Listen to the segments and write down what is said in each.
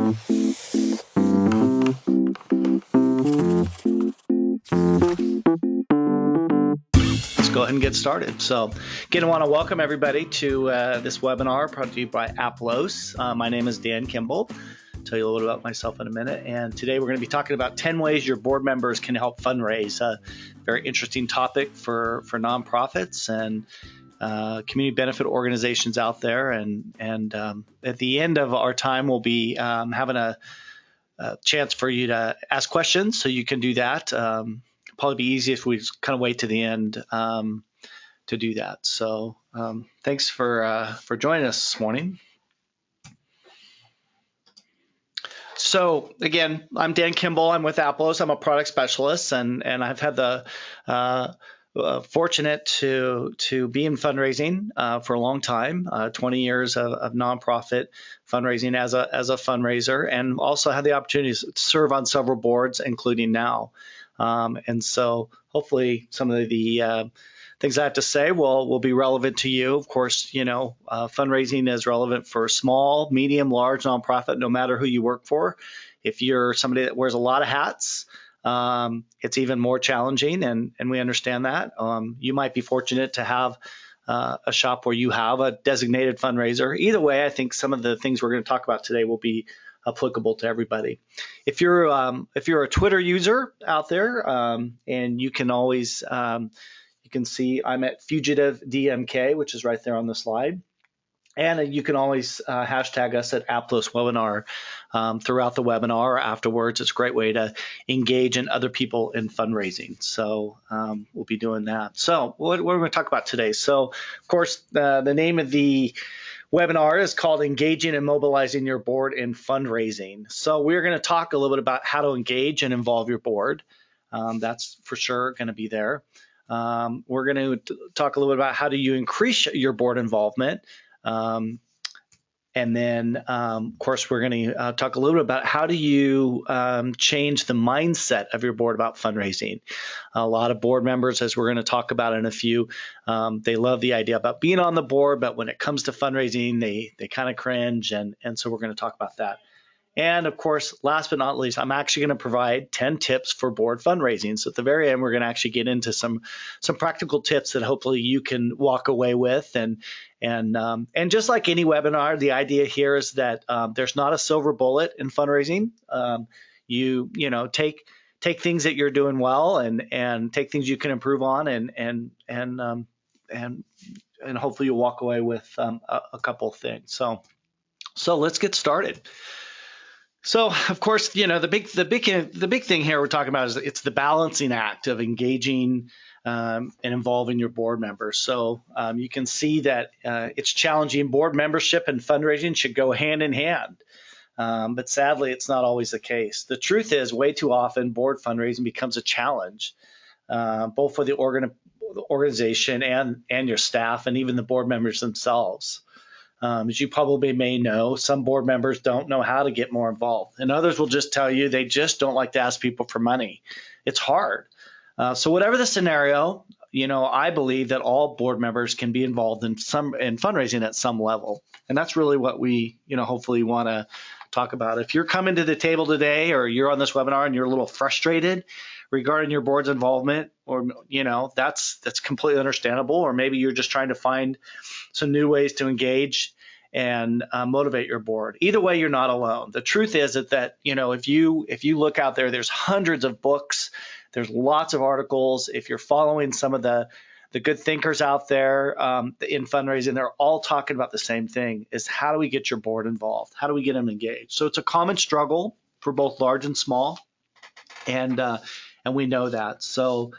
Go ahead and get started. So again, I want to welcome everybody to this webinar brought to you by Aplos. My name is Dan Kimball. I'll tell you a little bit about myself in a minute. And today we're going to be talking about 10 ways your board members can help fundraise. A very interesting topic for nonprofits and community benefit organizations out there. And at the end of our time, we'll be having a chance for you to ask questions. So you can do that. Probably be easiest if we just kind of wait to the end to do that. So thanks for joining us this morning. So again, I'm Dan Kimball. I'm with Aplos. I'm a product specialist, and I've had the fortunate to be in fundraising for a long time, 20 years of nonprofit fundraising as a fundraiser, and also had the opportunity to serve on several boards, including now. And so hopefully some of the things I have to say will be relevant to you. Of course, fundraising is relevant for small, medium, large nonprofit, no matter who you work for. If you're somebody that wears a lot of hats, it's even more challenging, and we understand that. You might be fortunate to have a shop where you have a designated fundraiser. Either way, I think some of the things we're going to talk about today will be applicable to everybody. If you're a Twitter user out there, and you can always you can see I'm at Fugitive DMK, which is right there on the slide, and you can always hashtag us at Aplos Webinar throughout the webinar or afterwards. It's a great way to engage in other people in fundraising. So we'll be doing that. So what are we going to talk about today? So of course the name of the webinar is called Engaging and Mobilizing Your Board in Fundraising. So we're going to talk a little bit about how to engage and involve your board. That's for sure going to be there. We're going to talk a little bit about how do you increase your board involvement. And then, of course, we're going to talk a little bit about how do you change the mindset of your board about fundraising. A lot of board members, as we're going to talk about in a few, they love the idea about being on the board, but when it comes to fundraising, they kind of cringe, and so we're going to talk about that. And of course, last but not least, I'm actually going to provide 10 tips for board fundraising. So at the very end, we're going to actually get into some practical tips that hopefully you can walk away with. And just like any webinar, the idea here is that there's not a silver bullet in fundraising. You take things that you're doing well and take things you can improve on, and hopefully you'll walk away with a couple of things. So let's get started. So, of course, the big thing here we're talking about is it's the balancing act of engaging and involving your board members. So you can see that it's challenging. Board membership and fundraising should go hand in hand. But sadly, it's not always the case. The truth is, way too often, board fundraising becomes a challenge, both for the organization and your staff, and even the board members themselves. As you probably may know, some board members don't know how to get more involved, and others will just tell you they just don't like to ask people for money. It's hard. So whatever the scenario, I believe that all board members can be involved in fundraising at some level, and that's really what we, hopefully want to talk about. If you're coming to the table today, or you're on this webinar and you're a little frustrated regarding your board's involvement, or that's completely understandable, or maybe you're just trying to find some new ways to engage and motivate your board. Either way, you're not alone. The truth is that if you look out there, there's hundreds of books, there's lots of articles. If you're following some of the good thinkers out there in fundraising, they're all talking about the same thing: is how do we get your board involved? How do we get them engaged? So it's a common struggle for both large and small, and we know that. So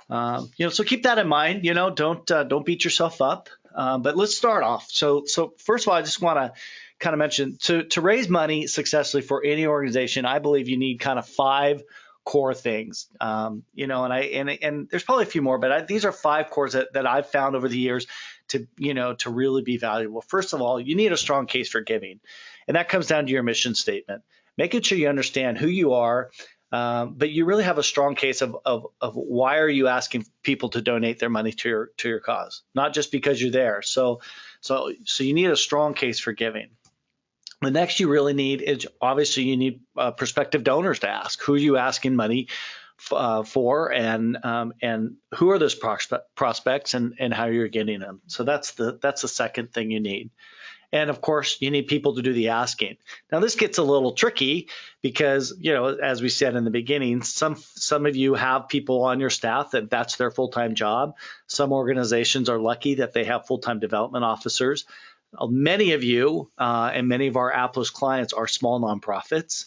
so keep that in mind. Don't beat yourself up. But let's start off. So first of all, I just want to kind of mention to raise money successfully for any organization, I believe you need kind of 5 core things. And there's probably a few more, but these are 5 cores that I've found over the years to really be valuable. First of all, you need a strong case for giving, and that comes down to your mission statement, making sure you understand who you are. But you really have a strong case of why are you asking people to donate their money to your cause, not just because you're there. So you need a strong case for giving. The next you really need is obviously you need prospective donors to ask. Who are you asking money for, and who are those prospects, and how you're getting them. So that's the second thing you need. And of course, you need people to do the asking. Now, this gets a little tricky because, as we said in the beginning, some of you have people on your staff that's their full-time job. Some organizations are lucky that they have full-time development officers. Many of you and many of our Aplos clients are small nonprofits.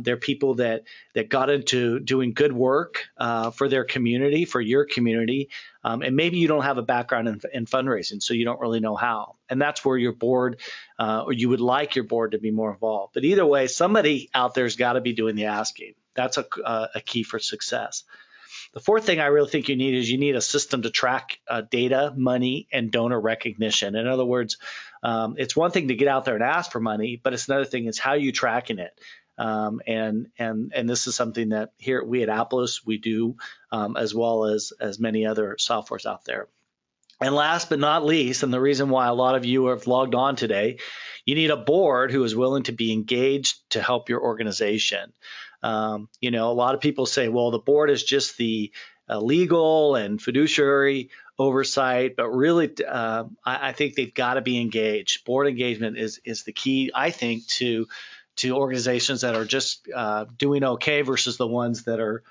They're people that got into doing good work for their community, for your community, and maybe you don't have a background in fundraising, so you don't really know how. And that's where your board, or you would like your board to be more involved. But either way, somebody out there's got to be doing the asking. That's a key for success. The fourth thing I really think you need is you need a system to track data, money, and donor recognition. In other words, it's one thing to get out there and ask for money, but it's another thing is how you tracking it. And this is something that here we at Aplos we do, as well as many other softwares out there. And last but not least, and the reason why a lot of you have logged on today, you need a board who is willing to be engaged to help your organization. A lot of people say, well, the board is just the legal and fiduciary oversight, but really, I think they've got to be engaged. Board engagement is the key, I think, to organizations that are just doing okay versus the ones that are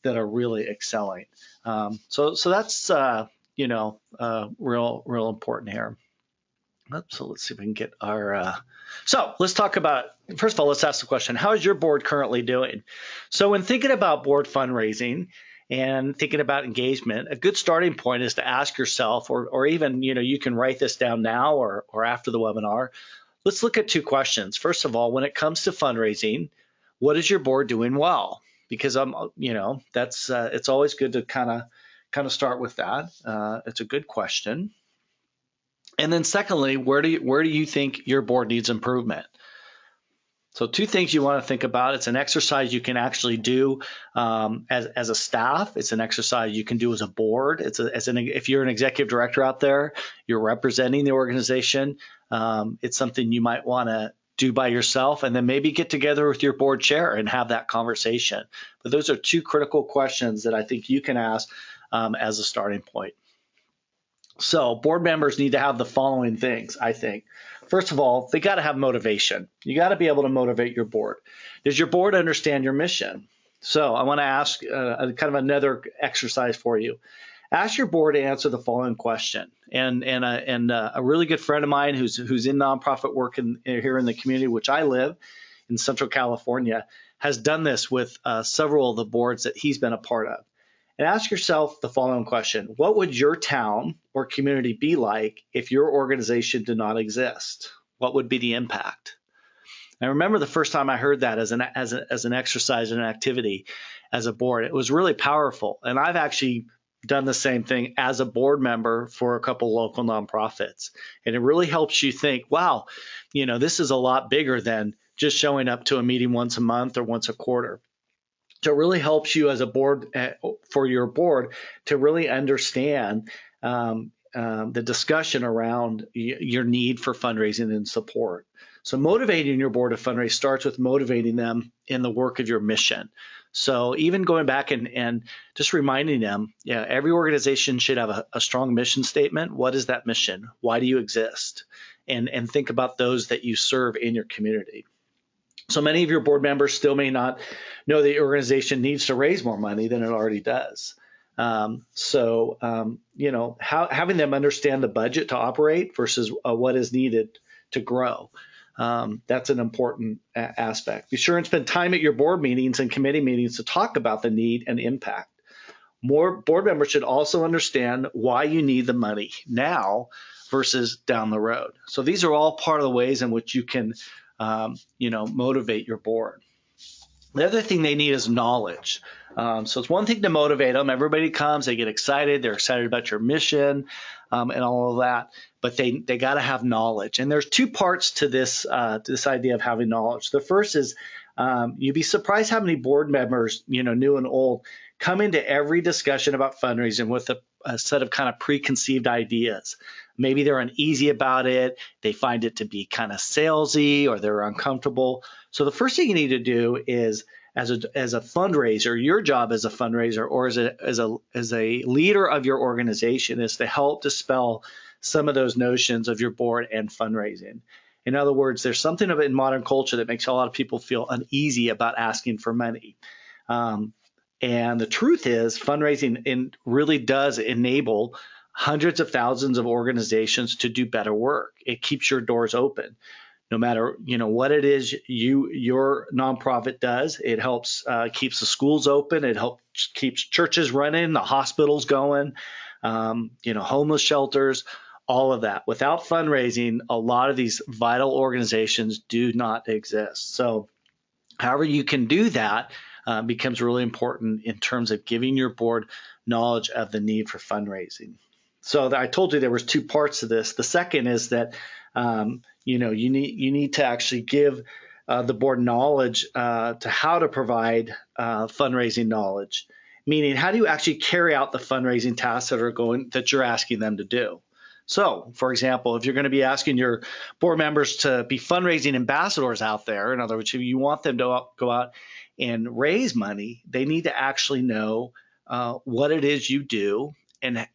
really excelling. So that's real important here. So let's see if we can get our. So let's talk about, first of all, let's ask the question: how is your board currently doing? So when thinking about board fundraising and thinking about engagement, a good starting point is to ask yourself, or even you can write this down now or after the webinar. Let's look at two questions. First of all, when it comes to fundraising, what is your board doing well? Because that's it's always good to kind of start with that. It's a good question. And then secondly, where do you think your board needs improvement? So two things you want to think about. It's an exercise you can actually do as a staff. It's an exercise you can do as a board. If you're an executive director out there, you're representing the organization. It's something you might want to do by yourself, and then maybe get together with your board chair and have that conversation. But those are two critical questions that I think you can ask as a starting point. So board members need to have the following things, I think. First of all, they got to have motivation. You got to be able to motivate your board. Does your board understand your mission? So I want to ask kind of another exercise for you. Ask your board to answer the following question. And a really good friend of mine who's in nonprofit work here in the community, which I live in Central California, has done this with several of the boards that he's been a part of. And ask yourself the following question: what would your town or community be like if your organization did not exist? What would be the impact? I remember the first time I heard that as an exercise and an activity as a board. It was really powerful. And I've actually done the same thing as a board member for a couple local nonprofits. And it really helps you think, wow, this is a lot bigger than just showing up to a meeting once a month or once a quarter. So it really helps you as a board, for your board, to really understand the discussion around your need for fundraising and support. So motivating your board to fundraise starts with motivating them in the work of your mission. So even going back and just reminding them, every organization should have a strong mission statement. What is that mission? Why do you exist? And think about those that you serve in your community. So many of your board members still may not know that your organization needs to raise more money than it already does. Having them understand the budget to operate versus what is needed to grow. That's an important aspect. Be sure and spend time at your board meetings and committee meetings to talk about the need and impact. More board members should also understand why you need the money now versus down the road. So these are all part of the ways in which you can motivate your board. The other thing they need is knowledge. So it's one thing to motivate them. Everybody comes, they get excited. They're excited about your mission and all of that. But they got to have knowledge. And there's two parts to this idea of having knowledge. The first is you'd be surprised how many board members, new and old, come into every discussion about fundraising with a set of kind of preconceived ideas. maybe they're uneasy about it. They find it to be kind of salesy, or they're uncomfortable. So the first thing you need to do is, as a fundraiser, your job as a fundraiser or as a leader of your organization, is to help dispel some of those notions of your board and fundraising. In other words, there's something of it in modern culture that makes a lot of people feel uneasy about asking for money. And the truth is, fundraising really does enable hundreds of thousands of organizations to do better work. It keeps your doors open. No matter what it is your nonprofit does, it helps keeps the schools open. It helps keeps churches running, the hospitals going, homeless shelters, all of that. Without fundraising, a lot of these vital organizations do not exist. So, however you can do that becomes really important in terms of giving your board knowledge of the need for fundraising. So I told you there was two parts to this. The second is that you need to actually give the board knowledge to how to provide fundraising knowledge, meaning how do you actually carry out the fundraising tasks that you're asking them to do. So, for example, if you're going to be asking your board members to be fundraising ambassadors out there, in other words, if you want them to go out and raise money, they need to actually know what it is you do and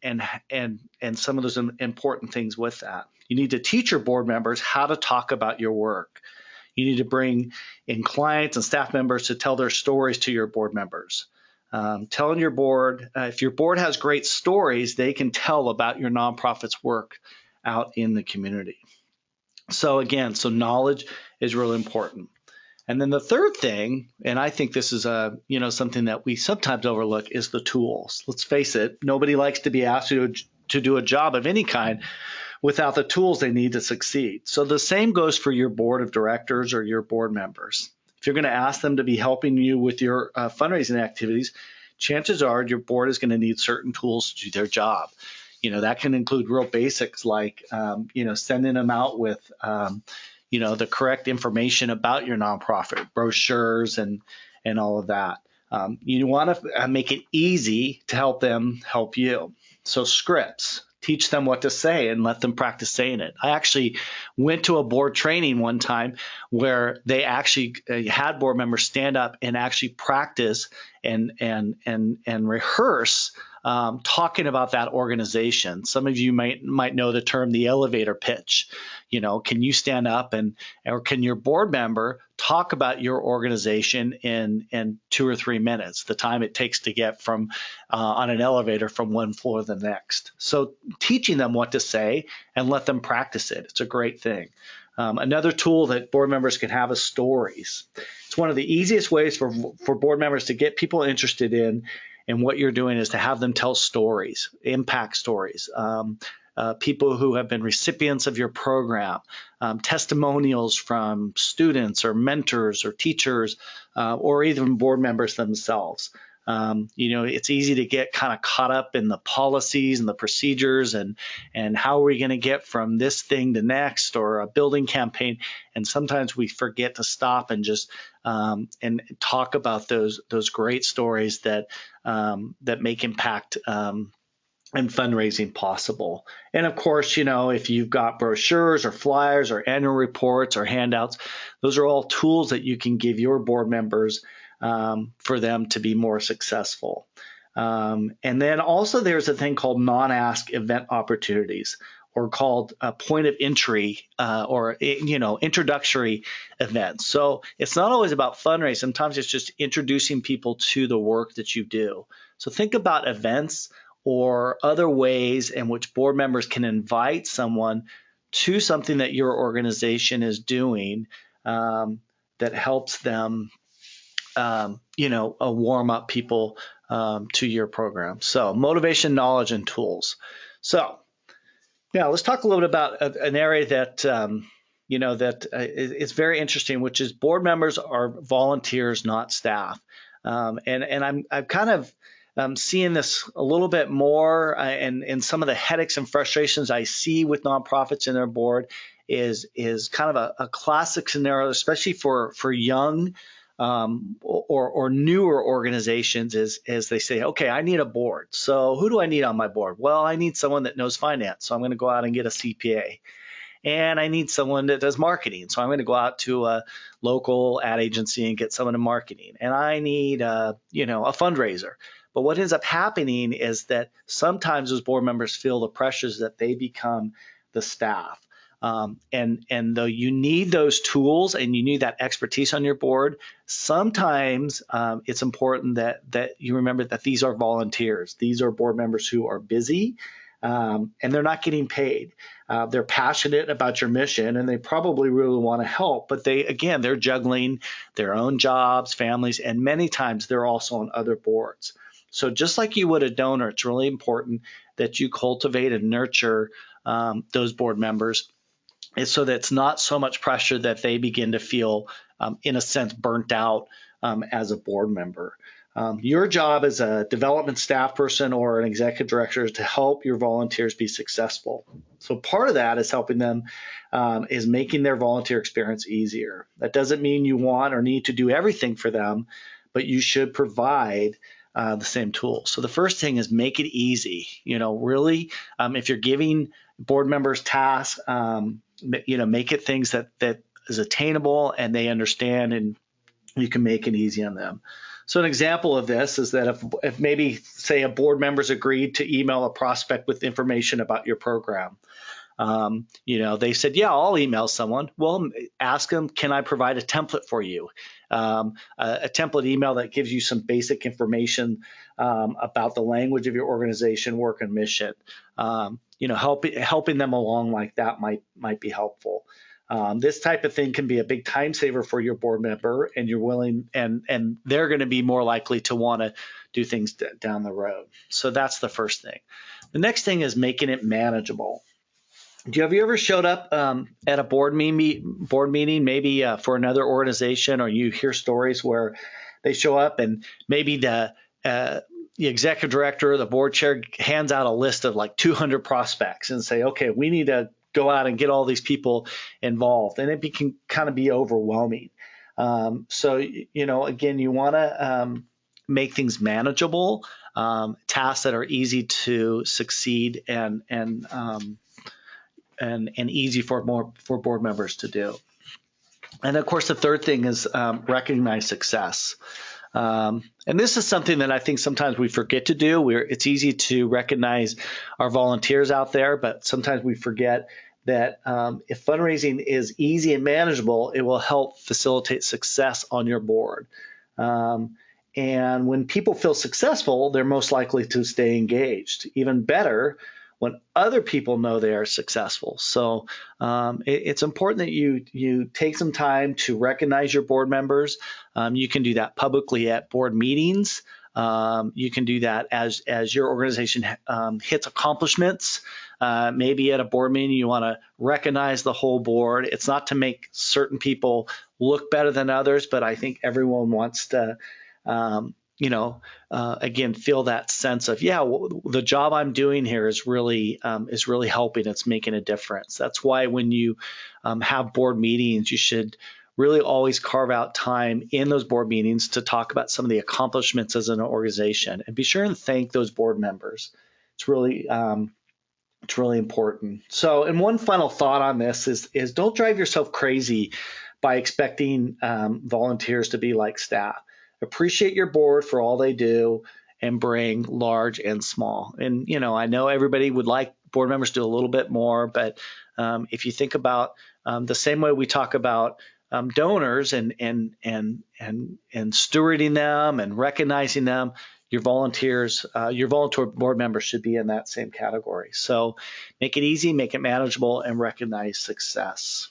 some of those important things with that. You need to teach your board members how to talk about your work. You need to bring in clients and staff members to tell their stories to your board members. Telling your board, if your board has great stories, they can tell about your nonprofit's work out in the community. So again, knowledge is really important. And then the third thing, and I think this is something that we sometimes overlook, is the tools. Let's face it, nobody likes to be asked to do a job of any kind without the tools they need to succeed. So the same goes for your board of directors or your board members. If you're going to ask them to be helping you with your fundraising activities, chances are your board is going to need certain tools to do their job. That can include real basics like, sending them out with, the correct information about your nonprofit, brochures and all of that. You want to make it easy to help them help you. So scripts. Teach them what to say and let them practice saying it. I actually went to a board training one time where they actually had board members stand up and actually practice and rehearse talking about that organization. Some of you might know the term the elevator pitch. Can you stand up or can your board member talk about your organization in 2 or 3 minutes, the time it takes to get from on an elevator from one floor to the next. So teaching them what to say and let them practice it. It's a great thing. Another tool that board members can have is stories. It's one of the easiest ways for board members to get people interested in what you're doing is to have them tell stories, impact stories. People who have been recipients of your program, testimonials from students or mentors or teachers, or even board members themselves. It's easy to get kind of caught up in the policies and the procedures and how are we going to get from this thing to next, or a building campaign. And sometimes we forget to stop and just and talk about those great stories that make impact and fundraising possible. And of course, if you've got brochures or flyers or annual reports or handouts, those are all tools that you can give your board members for them to be more successful. And then also there's a thing called non-ask event opportunities, or called point of entry or introductory events. So it's not always about fundraising. Sometimes it's just introducing people to the work that you do. So think about events or other ways in which board members can invite someone to something that your organization is doing that helps them, warm up people to your program. So motivation, knowledge, and tools. So now let's talk a little bit about an area that is very interesting, which is board members are volunteers, not staff. And I'm kind of seeing this a little bit more, and some of the headaches and frustrations I see with nonprofits in their board is kind of a classic scenario, especially for young or newer organizations is they say, okay, I need a board. So who do I need on my board? Well, I need someone that knows finance. So I'm going to go out and get a CPA. And I need someone that does marketing. So I'm going to go out to a local ad agency and get someone in marketing. And I need, a fundraiser. But what ends up happening is that sometimes those board members feel the pressures that they become the staff. And though you need those tools and you need that expertise on your board, sometimes it's important that you remember that these are volunteers. These are board members who are busy and they're not getting paid. They're passionate about your mission and they probably really want to help, but they're juggling their own jobs, families, and many times they're also on other boards. So just like you would a donor, it's really important that you cultivate and nurture those board members so that it's not so much pressure that they begin to feel, in a sense, burnt out as a board member. Your job as a development staff person or an executive director is to help your volunteers be successful. So part of that is helping them, is making their volunteer experience easier. That doesn't mean you want or need to do everything for them, but you should provide the same tools. So the first thing is make it easy. Really, if you're giving board members tasks, make it things that is attainable and they understand, and you can make it easy on them. So an example of this is that if maybe, say, a board member's agreed to email a prospect with information about your program. They said, yeah, I'll email someone. Well, ask them, can I provide a template for you? A template email that gives you some basic information about the language of your organization, work, and mission. Helping them along like that might be helpful. This type of thing can be a big time saver for your board member, and you're willing, and they're going to be more likely to want to do things down the road. So that's the first thing. The next thing is making it manageable. Have you ever showed up at a board meeting, maybe for another organization, or you hear stories where they show up and maybe the executive director or the board chair hands out a list of like 200 prospects and say, okay, we need to go out and get all these people involved, and it can kind of be overwhelming. So again, you want to make things manageable, tasks that are easy to succeed and easy for board members to do. And of course, the third thing is recognize success. And this is something that I think sometimes we forget to do. It's easy to recognize our volunteers out there, but sometimes we forget that if fundraising is easy and manageable, it will help facilitate success on your board. And when people feel successful, they're most likely to stay engaged. Even better, when other people know they are successful. So it's important that you take some time to recognize your board members. You can do that publicly at board meetings. You can do that as your organization hits accomplishments. Maybe at a board meeting, you want to recognize the whole board. It's not to make certain people look better than others, but I think everyone wants to again, feel that sense of, the job I'm doing here is really helping. It's making a difference. That's why when you have board meetings, you should really always carve out time in those board meetings to talk about some of the accomplishments as an organization, and be sure and thank those board members. It's really important. So, and one final thought on this is don't drive yourself crazy by expecting volunteers to be like staff. Appreciate your board for all they do and bring, large and small. And, I know everybody would like board members to do a little bit more, but if you think about the same way we talk about donors and stewarding them and recognizing them, your volunteer board members should be in that same category. So make it easy, make it manageable, and recognize success.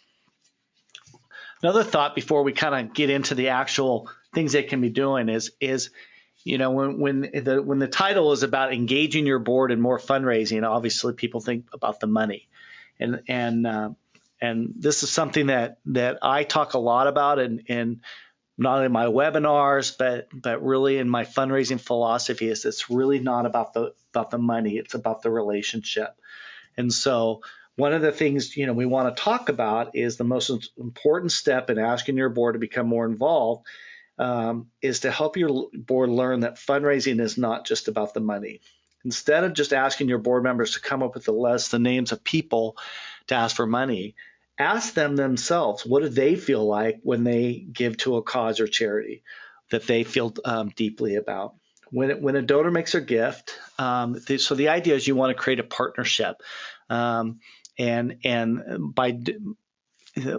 Another thought before we kind of get into the actual things they can be doing is when the title is about engaging your board in more fundraising, obviously people think about the money, and this is something that I talk a lot about in not only my webinars but really in my fundraising philosophy. Is it's really not about the money, it's about the relationship. And so one of the things we want to talk about is the most important step in asking your board to become more involved is to help your board learn that fundraising is not just about the money. Instead of just asking your board members to come up with the names of people to ask for money, ask them themselves, what do they feel like when they give to a cause or charity that they feel deeply about? When a donor makes a gift, so the idea is you want to create a partnership. And by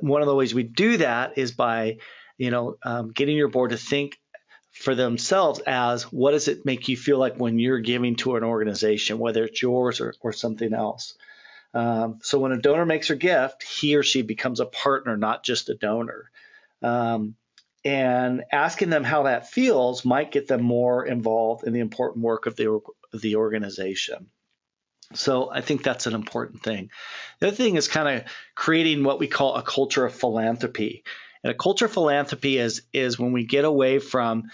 one of the ways we do that is by getting your board to think for themselves as, what does it make you feel like when you're giving to an organization, whether it's yours or something else. So when a donor makes her gift, he or she becomes a partner, not just a donor. And asking them how that feels might get them more involved in the important work of the organization. So I think that's an important thing. The other thing is kind of creating what we call a culture of philanthropy. And a culture of philanthropy is when we get away from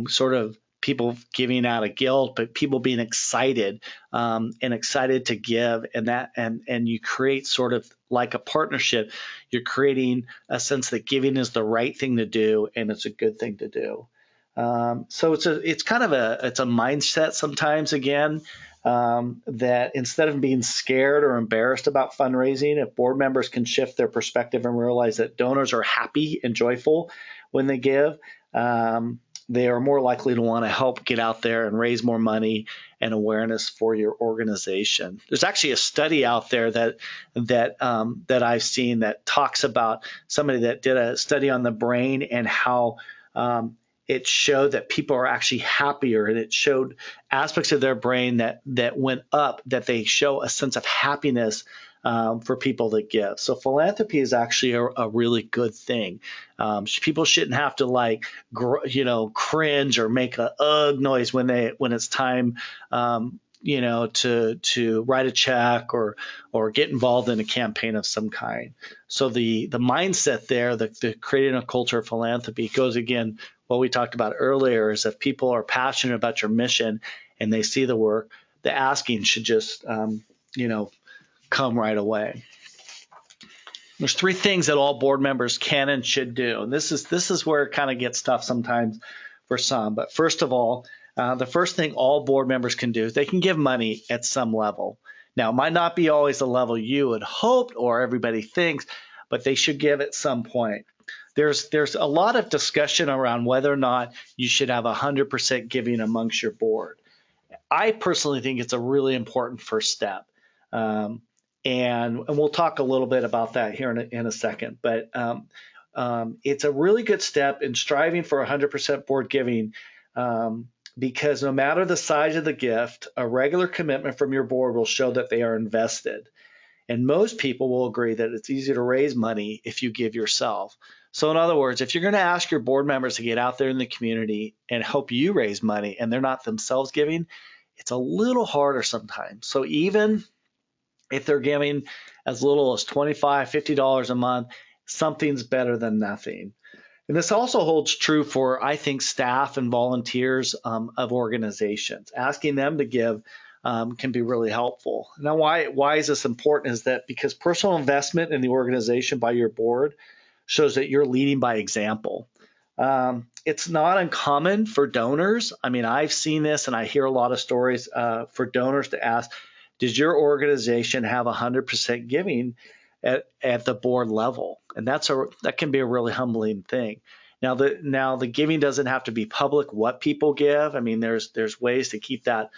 sort of people giving out of guilt, but people being excited and excited to give, and you create sort of like a partnership. You're creating a sense that giving is the right thing to do and it's a good thing to do. So it's kind of a mindset sometimes, again, that instead of being scared or embarrassed about fundraising, if board members can shift their perspective and realize that donors are happy and joyful when they give, they are more likely to want to help get out there and raise more money and awareness for your organization. There's actually a study out there that I've seen that talks about somebody that did a study on the brain and how it showed that people are actually happier, and it showed aspects of their brain that went up, that they show a sense of happiness for people that give. So philanthropy is actually a really good thing. People shouldn't have to cringe or make a ugh noise when it's time to write a check or get involved in a campaign of some kind. So the mindset there, the creating a culture of philanthropy, goes again what we talked about earlier, is if people are passionate about your mission and they see the work, the asking should just come right away. There's 3 things that all board members can and should do. And this is where it kind of gets tough sometimes for some. But first of all, the first thing all board members can do is they can give money at some level. Now, it might not be always the level you had hoped or everybody thinks, but they should give at some point. There's a lot of discussion around whether or not you should have 100% giving amongst your board. I personally think it's a really important first step. And we'll talk a little bit about that here in a second. But it's a really good step in striving for 100% board giving, because no matter the size of the gift, a regular commitment from your board will show that they are invested. And most people will agree that it's easy to raise money if you give yourself. So in other words, if you're going to ask your board members to get out there in the community and help you raise money and they're not themselves giving, it's a little harder sometimes. So even if they're giving as little as $25, $50 a month, something's better than nothing. And this also holds true for, I think, staff and volunteers of organizations. Asking them to give can be really helpful. Now, why is this important? Is that because personal investment in the organization by your board shows that you're leading by example. It's not uncommon for donors. I mean, I've seen this and I hear a lot of stories for donors to ask, does your organization have 100% giving at the board level? And that can be a really humbling thing. Now the giving doesn't have to be public, what people give. I mean, there's ways to keep that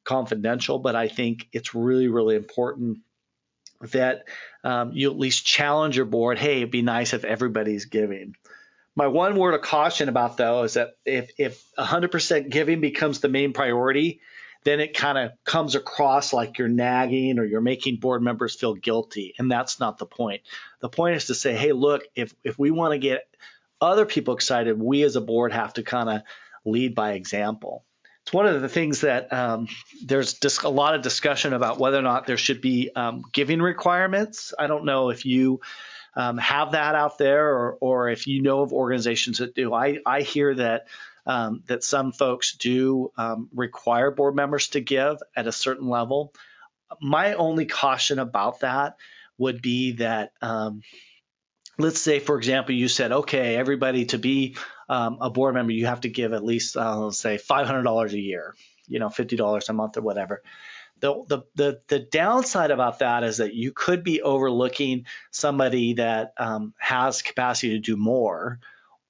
confidential, but I think it's really, really important that you at least challenge your board. Hey, it'd be nice if everybody's giving. My one word of caution about, though, is that if 100% giving becomes the main priority, then it kind of comes across like you're nagging or you're making board members feel guilty. And that's not the point. The point is to say, hey, look, if we want to get other people excited, we as a board have to kind of lead by example. It's one of the things that there's just a lot of discussion about whether or not there should be giving requirements. I don't know if you have that out there or if you know of organizations that do. I hear that some folks do require board members to give at a certain level. My only caution about that would be that let's say, for example, you said, okay, everybody to be a board member, you have to give at least, let's say, $500 a year, $50 a month or whatever. The downside about that is that you could be overlooking somebody that has capacity to do more,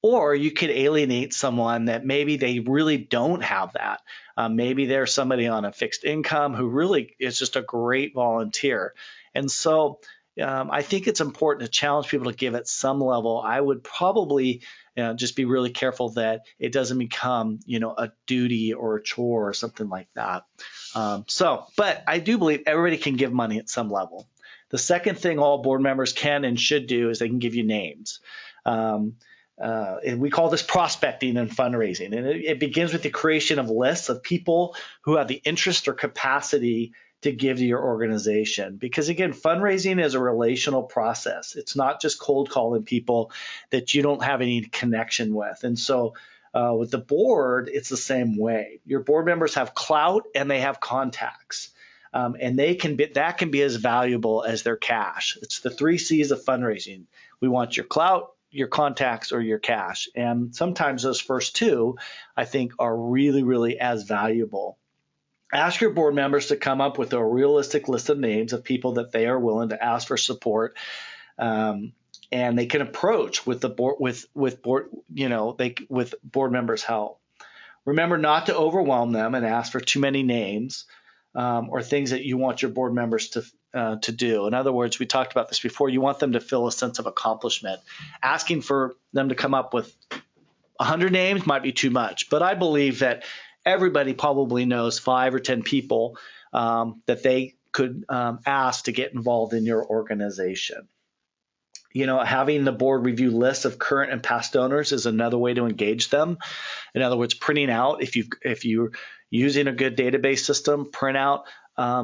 or you could alienate someone that maybe they really don't have that. Maybe there's somebody on a fixed income who really is just a great volunteer. And so I think it's important to challenge people to give at some level. I would probably just be really careful that it doesn't become, a duty or a chore or something like that. But I do believe everybody can give money at some level. The second thing all board members can and should do is they can give you names. And we call this prospecting and fundraising. And it begins with the creation of lists of people who have the interest or capacity to give to your organization. Because again, fundraising is a relational process. It's not just cold calling people that you don't have any connection with. And so with the board, it's the same way. Your board members have clout and they have contacts. And that can be as valuable as their cash. It's the 3 C's of fundraising. We want your clout, your contacts, or your cash. And sometimes those first 2, I think, are really, really as valuable. Ask your board members to come up with a realistic list of names of people that they are willing to ask for support. And they can approach with the board with board members' help. Remember not to overwhelm them and ask for too many names or things that you want your board members to do. In other words, we talked about this before. You want them to feel a sense of accomplishment. Asking for them to come up with 100 names might be too much, but I believe that everybody probably knows 5 or 10 people that they could ask to get involved in your organization. Having the board review lists of current and past donors is another way to engage them. In other words, printing out, if you're using a good database system, print out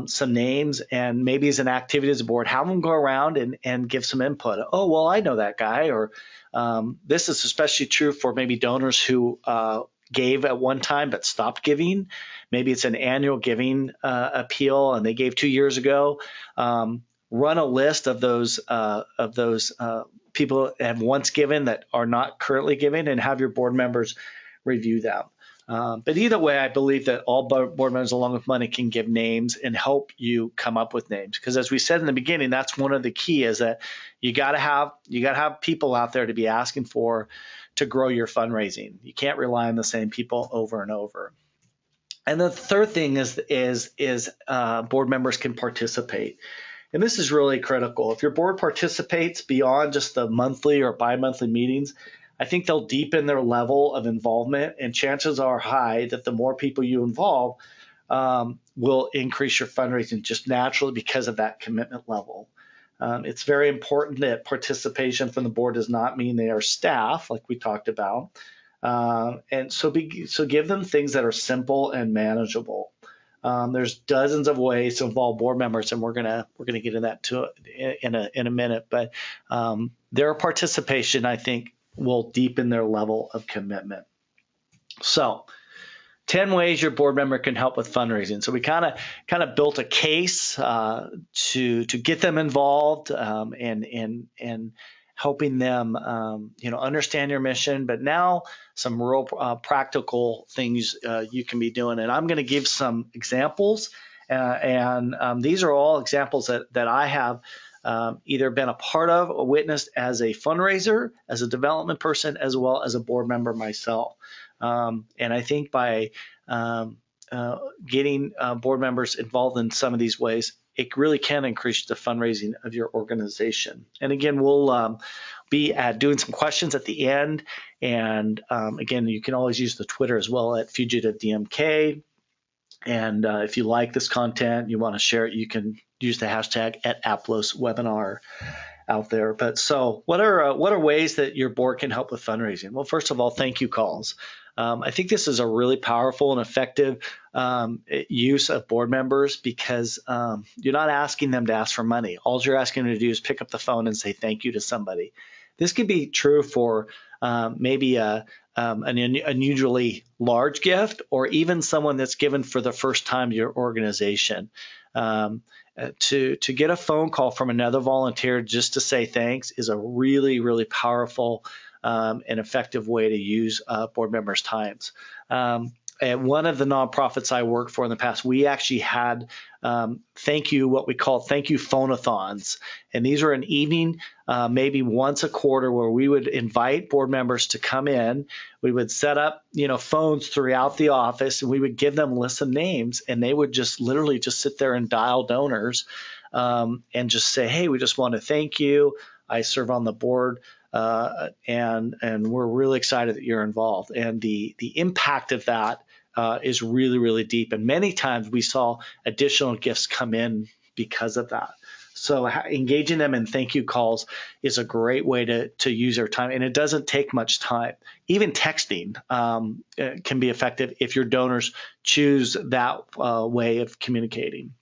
some names, and maybe as an activity as a board, have them go around and give some input. Oh, well, I know that guy. Or this is especially true for maybe donors who gave at one time but stopped giving. Maybe it's an annual giving appeal and they gave 2 years ago. Run a list of those people that have once given that are not currently giving, and have your board members review them. But either way, I believe that all board members, along with money, can give names and help you come up with names. Because as we said in the beginning, that's one of the key is that you got to have people out there to be asking for to grow your fundraising. You can't rely on the same people over and over. And the third thing is board members can participate. And this is really critical. If your board participates beyond just the monthly or bi-monthly meetings, I think they'll deepen their level of involvement, and chances are high that the more people you involve will increase your fundraising just naturally because of that commitment level. It's very important that participation from the board does not mean they are staff, like we talked about. And so give them things that are simple and manageable. There's dozens of ways to involve board members, and we're gonna get into that too in a minute. But their participation, I think, will deepen their level of commitment. So, 10 ways your board member can help with fundraising. So we kind of built a case to get them involved and helping them understand your mission. But now some real practical things you can be doing. And I'm going to give some examples. And these are all examples that I have either been a part of or witnessed as a fundraiser, as a development person, as well as a board member myself. And I think by getting board members involved in some of these ways, it really can increase the fundraising of your organization. And again, we'll be doing some questions at the end. And again, you can always use the Twitter as well at FugitiveDMK. And if you like this content, you want to share it, you can use the hashtag at Aplos webinar out there. But so what are ways that your board can help with fundraising? Well, first of all, thank you calls. I think this is a really powerful and effective use of board members because you're not asking them to ask for money. All you're asking them to do is pick up the phone and say thank you to somebody. This could be true for maybe an unusually large gift, or even someone that's given for the first time to your organization. to get a phone call from another volunteer just to say thanks is a really, really powerful and effective way to use board members' times. At one of the nonprofits I worked for in the past, we actually had what we call thank you phone-a-thons. And these are an evening, maybe once a quarter, where we would invite board members to come in. We would set up, phones throughout the office, and we would give them lists of names, and they would just literally just sit there and dial donors and just say, hey, we just want to thank you. I serve on the board. And we're really excited that you're involved. And the impact of that is really, really deep. And many times we saw additional gifts come in because of that. So engaging them in thank you calls is a great way to use their time. And it doesn't take much time. Even texting can be effective if your donors choose that way of communicating.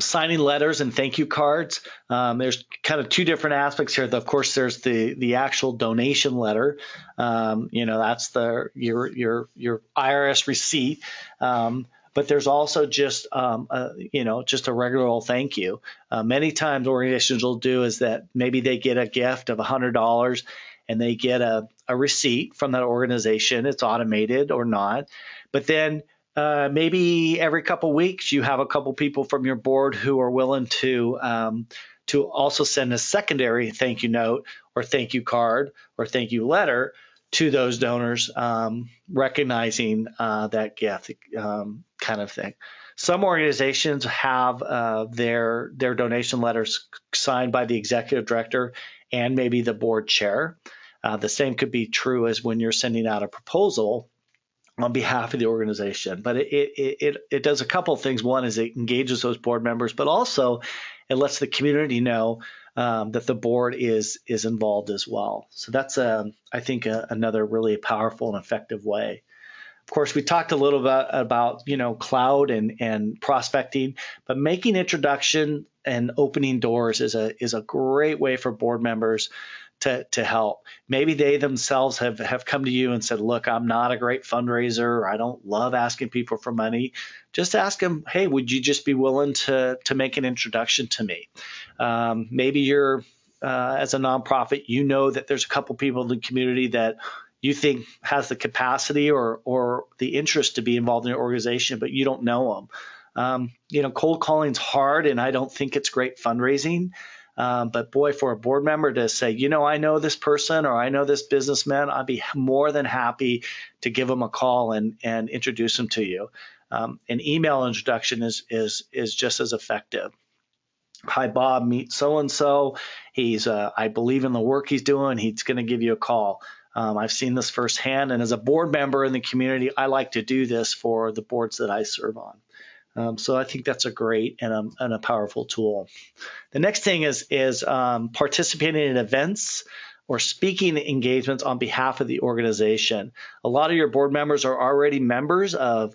Signing letters and thank you cards. There's kind of two different aspects here. Of course, there's the actual donation letter. That's your IRS receipt. But there's also just a regular old thank you. Many times organizations will do is that maybe they get a gift of $100 and they get a receipt from that organization. It's automated or not, but then maybe every couple weeks you have a couple people from your board who are willing to also send a secondary thank you note or thank you card or thank you letter to those donors, recognizing that gift kind of thing. Some organizations have their donation letters signed by the executive director and maybe the board chair. The same could be true as when you're sending out a proposal on behalf of the organization. But it does a couple of things. One is it engages those board members, but also it lets the community know that the board is involved as well. So that's, I think, another really powerful and effective way. Of course, we talked a little bit about cloud and prospecting, but making introduction and opening doors is a great way for board members to help. Maybe they themselves have come to you and said, look, I'm not a great fundraiser. I don't love asking people for money. Just ask them, hey, would you just be willing to make an introduction to me? Maybe you're, as a nonprofit, that there's a couple people in the community that you think has the capacity or the interest to be involved in your organization, but you don't know them. Cold calling's hard, and I don't think it's great fundraising. But boy, for a board member to say, I know this person or I know this businessman, I'd be more than happy to give them a call and introduce them to you. An email introduction is just as effective. Hi, Bob, meet so-and-so. He's, I believe in the work he's doing. He's going to give you a call. I've seen this firsthand. And as a board member in the community, I like to do this for the boards that I serve on. So I think that's a great and a powerful tool. The next thing is participating in events or speaking engagements on behalf of the organization. A lot of your board members are already members of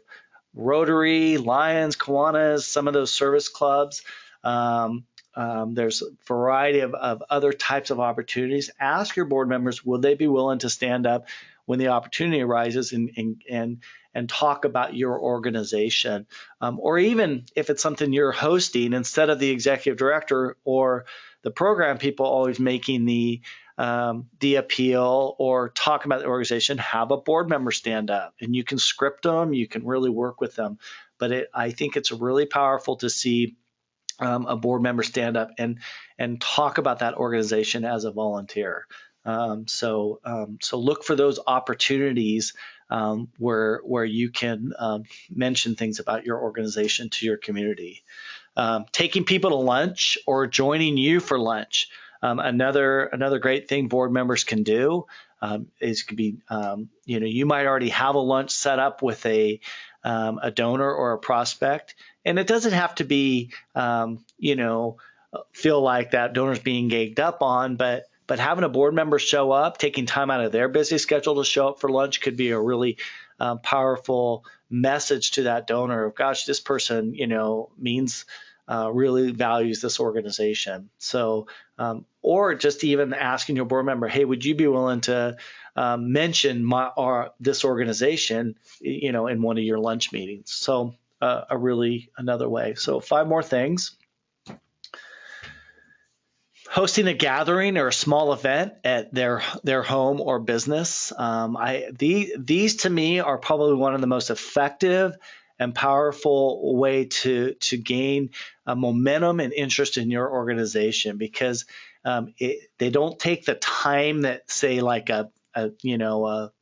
Rotary, Lions, Kiwanis, some of those service clubs. There's a variety of other types of opportunities. Ask your board members, will they be willing to stand up when the opportunity arises and talk about your organization, or even if it's something you're hosting, instead of the executive director or the program people always making the appeal or talk about the organization, have a board member stand up, and you can script them, you can really work with them. But I think it's really powerful to see a board member stand up and talk about that organization as a volunteer. So look for those opportunities where you can mention things about your organization to your community. Taking people to lunch or joining you for lunch. Another great thing board members can do is could be you might already have a lunch set up with a donor or a prospect, and it doesn't have to be feel like that donor's being gagged up on, but having a board member show up, taking time out of their busy schedule to show up for lunch could be a really powerful message to that donor of, gosh, this person, means really values this organization. So, or just even asking your board member, hey, would you be willing to mention this organization, in one of your lunch meetings? So another way. So 5 more things. Hosting a gathering or a small event at their home or business. These to me are probably one of the most effective and powerful way to gain momentum and interest in your organization, because they don't take the time that, say, like an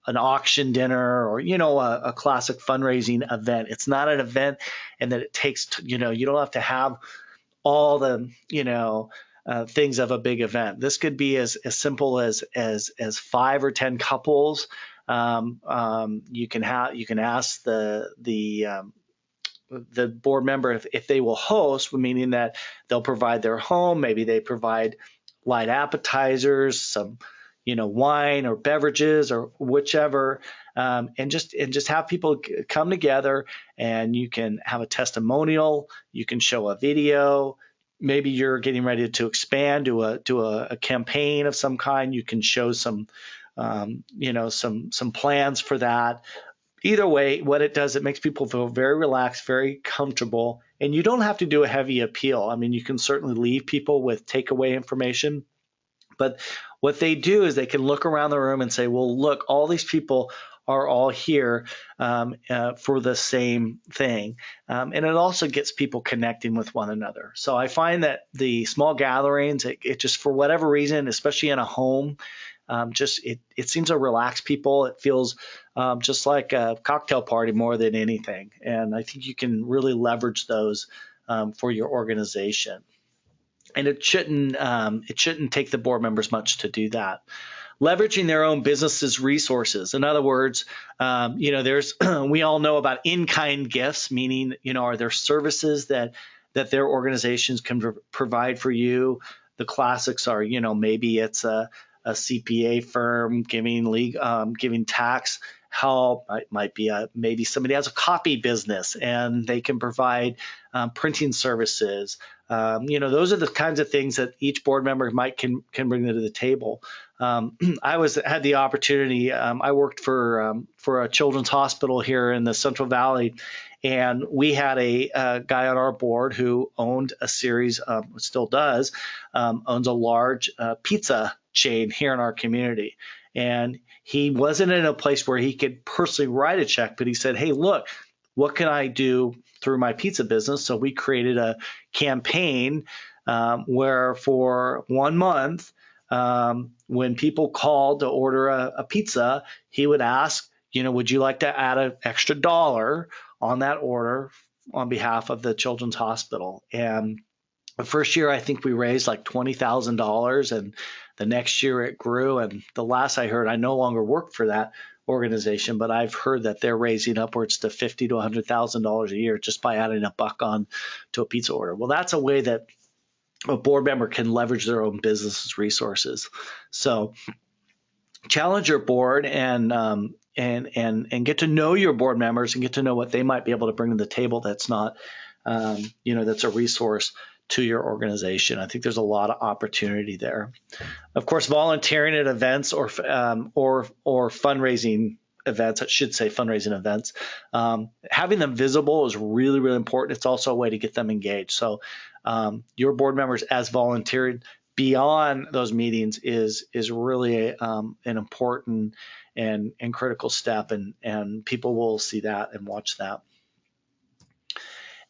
auction dinner or a classic fundraising event. It's not an event, and that it takes you don't have to have all the things of a big event. This could be as simple as 5 or 10 couples. You can ask the board member if they will host, meaning that they'll provide their home. Maybe they provide light appetizers, some wine or beverages or whichever, and just have people come together, and you can have a testimonial. You can show a video. Maybe you're getting ready to expand to a campaign of some kind. You can show some plans for that. Either way, what it does, it makes people feel very relaxed, very comfortable, and you don't have to do a heavy appeal. I mean, you can certainly leave people with takeaway information, but what they do is they can look around the room and say, well, look, all these people are all here for the same thing. And it also gets people connecting with one another. So I find that the small gatherings, it just, for whatever reason, especially in a home, it seems to relax people. It feels just like a cocktail party more than anything. And I think you can really leverage those for your organization. And it shouldn't take the board members much to do that. Leveraging their own business's resources. In other words, there's we all know about in-kind gifts, meaning are there services that their organizations can provide for you. The classics are maybe it's a CPA firm giving tax help. It might be maybe somebody has a copy business and they can provide printing services. Those are the kinds of things that each board member can bring to the table. I had the opportunity. I worked for a children's hospital here in the Central Valley, and we had a guy on our board who owned a series, still does, owns a large pizza chain here in our community. And he wasn't in a place where he could personally write a check, but he said, hey, look, what can I do through my pizza business? So we created a campaign where for 1 month, when people called to order a pizza, he would ask, would you like to add an extra $1 on that order on behalf of the children's hospital? And the first year, I think we raised like $20,000, and the next year it grew. And the last I heard, I no longer work for that organization, but I've heard that they're raising upwards to $50,000 to $100,000 a year just by adding $1 on to a pizza order. Well, that's a way that a board member can leverage their own business resources. So challenge your board and get to know your board members and get to know what they might be able to bring to the table that's not, that's a resource to your organization. I think there's a lot of opportunity there. Of course, volunteering at events or fundraising events, I should say fundraising events, having them visible is really, really important. It's also a way to get them engaged. So your board members as volunteering beyond those meetings is really an important and critical step, and people will see that and watch that.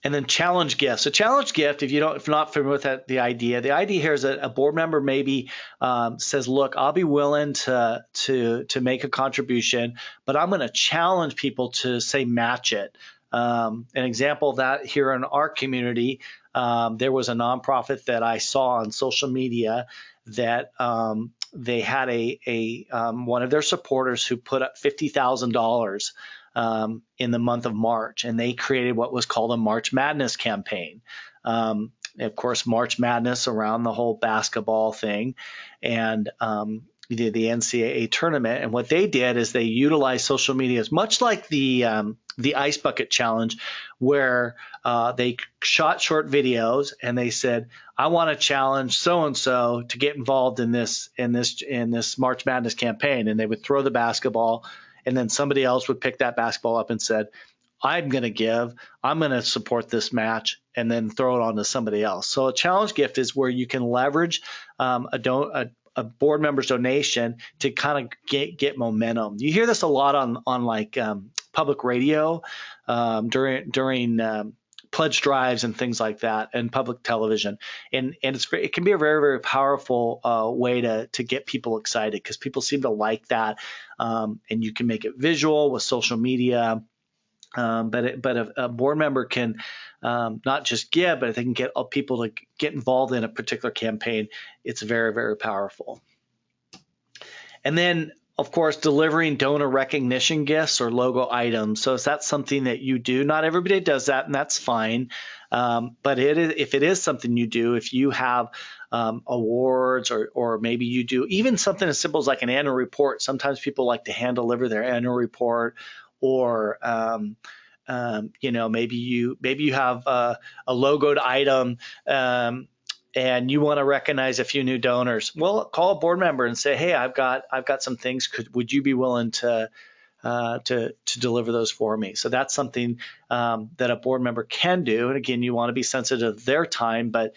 And then challenge gifts. A challenge gift, if you're not familiar with the idea here is that a board member maybe says, look, I'll be willing to make a contribution, but I'm going to challenge people to, say, match it. An example of that here in our community, there was a nonprofit that I saw on social media that they had one of their supporters who put up $50,000 in the month of March, and they created what was called a March Madness campaign. Of course, March Madness around the whole basketball thing, and the NCAA tournament. And what they did is they utilized social media, as much like the Ice Bucket Challenge, where they shot short videos and they said, I want to challenge so and so to get involved in this March Madness campaign, and they would throw the basketball. And then somebody else would pick that basketball up and said, I'm going to give, I'm going to support this match, and then throw it on to somebody else. So a challenge gift is where you can leverage a board member's donation to kind of get momentum. You hear this a lot on like public radio during pledge drives and things like that, and public television. And it can be a very, very powerful way to get people excited, because people seem to like that. And you can make it visual with social media. But a board member can not just give, but if they can get people to get involved in a particular campaign, it's very, very powerful. And then, of course, delivering donor recognition gifts or logo items. So if that's something that you do, not everybody does that, and that's fine. But if it is something you do, if you have awards, or maybe you do even something as simple as like an annual report. Sometimes people like to hand deliver their annual report, or maybe you have a logoed item. And you want to recognize a few new donors. Well, call a board member and say, "Hey, I've got some things. Would you be willing to deliver those for me?" So that's something that a board member can do. And again, you want to be sensitive to their time, but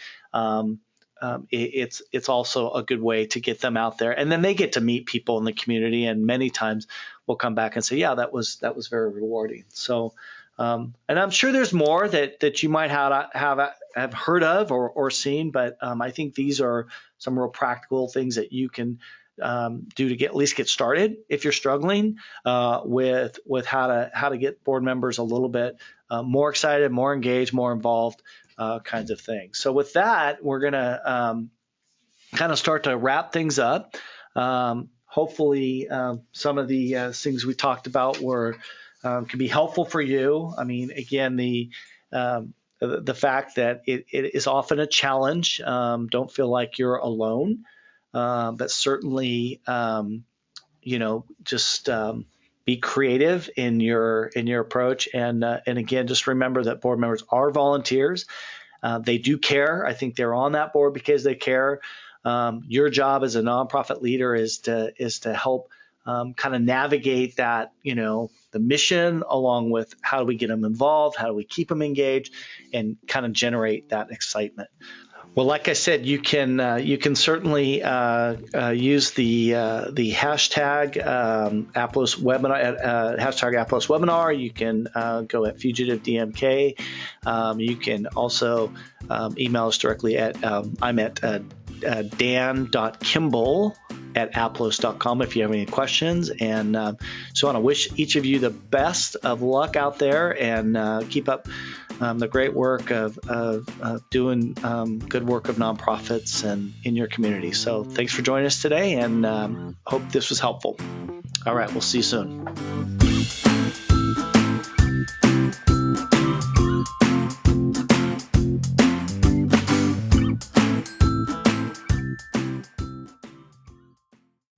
it's also a good way to get them out there, and then they get to meet people in the community. And many times, we'll come back and say, "Yeah, that was very rewarding." So. And I'm sure there's more that you might have heard of or seen, but I think these are some real practical things that you can do to at least get started if you're struggling with how to get board members a little bit more excited, more engaged, more involved, kinds of things. So with that, we're gonna kind of start to wrap things up. Hopefully, some of the things we talked about can be helpful for you. I mean, again, the fact that it is often a challenge. Don't feel like you're alone, but certainly, just be creative in your approach. And again, just remember that board members are volunteers. They do care. I think they're on that board because they care. Your job as a nonprofit leader is to help kind of navigate that, the mission, along with how do we get them involved, how do we keep them engaged, and kind of generate that excitement. Well, like I said, you can certainly use the hashtag Aplos webinar hashtag Aplos webinar. You can go at Fugitive DMK. You can also email us directly at I'm at dan.kimball@aplos.com if you have any questions. And so I want to wish each of you the best of luck out there, and keep up the great work of doing good work of nonprofits and in your community. So thanks for joining us today, and hope this was helpful. All right, we'll see you soon.